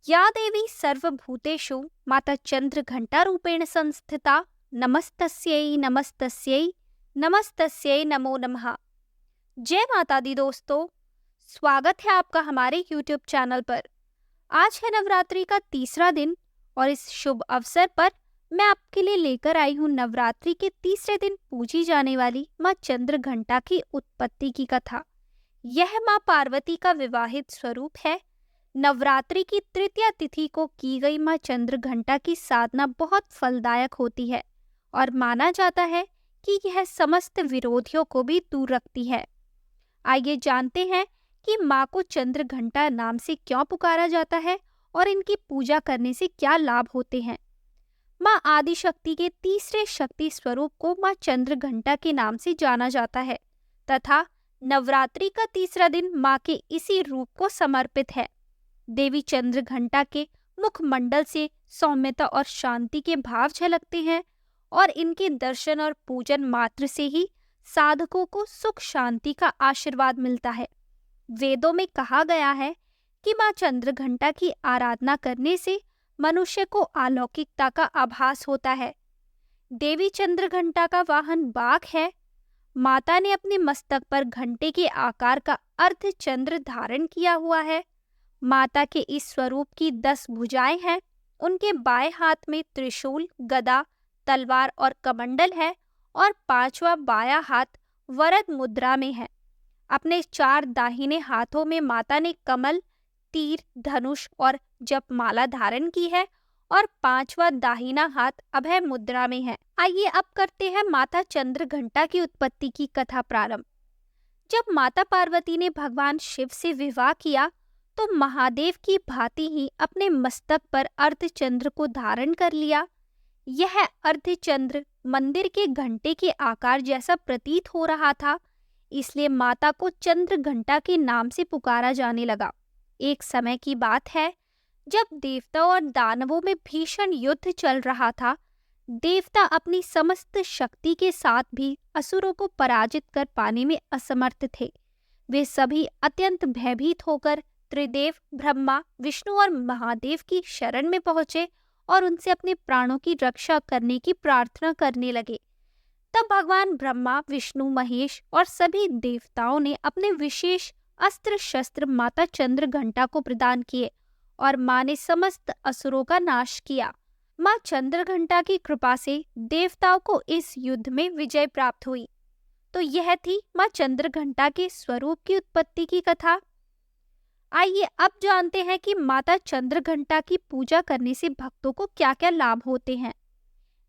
या देवी सर्वभूतेषु माता चंद्रघंटारूपेण संस्थिता नमस्तस्यै नमस्तस्यै नमस्तस्यै नमो नमः। जय माता दी दोस्तों, स्वागत है आपका हमारे YouTube चैनल पर। आज है नवरात्रि का तीसरा दिन और इस शुभ अवसर पर मैं आपके लिए लेकर आई हूँ नवरात्रि के तीसरे दिन पूजी जाने वाली माँ चंद्रघंटा की उत्पत्ति की कथा। यह माँ पार्वती का विवाहित स्वरूप है। नवरात्रि की तृतीया तिथि को की गई माँ चंद्रघंटा की साधना बहुत फलदायक होती है और माना जाता है कि यह समस्त विरोधियों को भी दूर रखती है। आइए जानते हैं कि माँ को चंद्रघंटा नाम से क्यों पुकारा जाता है और इनकी पूजा करने से क्या लाभ होते हैं। माँ आदिशक्ति के तीसरे शक्ति स्वरूप को माँ चंद्रघंटा के नाम से जाना जाता है तथा नवरात्रि का तीसरा दिन माँ के इसी रूप को समर्पित है। देवी चंद्रघंटा के मुखमंडल से सौम्यता और शांति के भाव झलकते हैं और इनके दर्शन और पूजन मात्र से ही साधकों को सुख शांति का आशीर्वाद मिलता है। वेदों में कहा गया है कि माँ चंद्रघंटा की आराधना करने से मनुष्य को अलौकिकता का आभास होता है। देवी चंद्रघंटा का वाहन बाघ है। माता ने अपने मस्तक पर घंटे के आकार का अर्धचंद्र धारण किया हुआ है। माता के इस स्वरूप की 10 भुजाएं हैं। उनके बाएं हाथ में त्रिशूल, गदा, तलवार और कमंडल है और 5वां बायां हाथ वरद मुद्रा में है। अपने 4 दाहिने हाथों में माता ने कमल, तीर, धनुष और जपमाला धारण की है और 5वां दाहिना हाथ अभय मुद्रा में है। आइए अब करते हैं माता चंद्रघंटा की उत्पत्ति की कथा प्रारंभ। जब माता पार्वती ने भगवान शिव से विवाह किया तो महादेव की भांति ही अपने मस्तक पर अर्धचंद्र को धारण कर लिया। यह अर्धचंद्र मंदिर के घंटे के आकार जैसा प्रतीत हो रहा था, इसलिए माता को चंद्रघंटा के नाम से पुकारा जाने लगा। एक समय की बात है जब देवताओं और दानवों में भीषण युद्ध चल रहा था। देवता अपनी समस्त शक्ति के साथ भी असुरों को पराजित कर पाने में असमर्थ थे। वे सभी अत्यंत भयभीत होकर त्रिदेव ब्रह्मा, विष्णु और महादेव की शरण में पहुंचे और उनसे अपने प्राणों की रक्षा करने की प्रार्थना करने लगे। तब भगवान ब्रह्मा, विष्णु, महेश और सभी देवताओं ने अपने विशेष अस्त्र शस्त्र माता चंद्रघंटा को प्रदान किए और मां ने समस्त असुरों का नाश किया। मां चंद्रघंटा की कृपा से देवताओं को इस युद्ध में विजय प्राप्त हुई। तो यह थी मां चंद्रघंटा के स्वरूप की उत्पत्ति की कथा। आइए अब जानते हैं कि माता चंद्रघंटा की पूजा करने से भक्तों को क्या क्या लाभ होते हैं।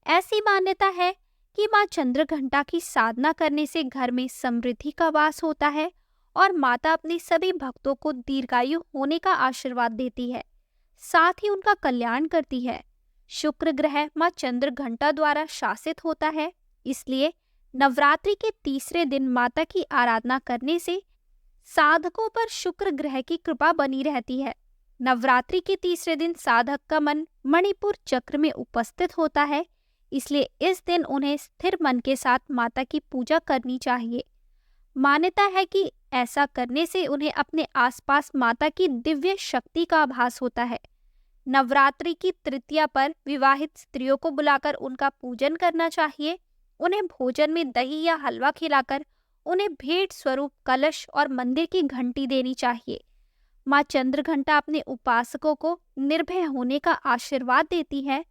ऐसी मान्यता है कि मां चंद्रघंटा की साधना करने से घर में समृद्धि का वास होता है और माता अपने सभी भक्तों को दीर्घायु होने का आशीर्वाद देती है, साथ ही उनका कल्याण करती है। शुक्र ग्रह मां चंद्रघंटा द्वारा शासित होता है, इसलिए नवरात्रि के तीसरे दिन माता की आराधना करने से साधकों पर शुक्र ग्रह की कृपा बनी रहती है। नवरात्रि के तीसरे दिन साधक का मन मणिपुर चक्र में उपस्थित होता है, इसलिए इस दिन उन्हें स्थिर मन के साथ माता की पूजा करनी चाहिए। मान्यता है कि ऐसा करने से उन्हें अपने आसपास माता की दिव्य शक्ति का आभास होता है। नवरात्रि की तृतीया पर विवाहित स्त्रियों को बुलाकर उनका पूजन करना चाहिए। उन्हें भोजन में दही या हलवा खिलाकर उन्हें भेंट स्वरूप कलश और मंदिर की घंटी देनी चाहिए। माँ चंद्रघंटा अपने उपासकों को निर्भय होने का आशीर्वाद देती है।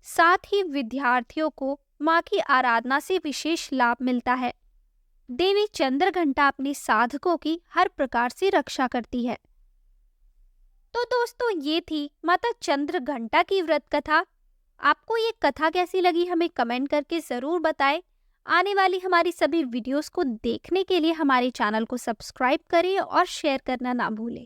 साथ ही विद्यार्थियों को माँ की आराधना से विशेष लाभ मिलता है। देवी चंद्रघंटा अपने साधकों की हर प्रकार से रक्षा करती है। तो दोस्तों, ये थी माता चंद्रघंटा की व्रत कथा। आपको ये कथा कैसी लगी हमें कमेंट करके जरूर बताएं। आने वाली हमारी सभी वीडियोस को देखने के लिए हमारे चैनल को सब्सक्राइब करें और शेयर करना ना भूलें।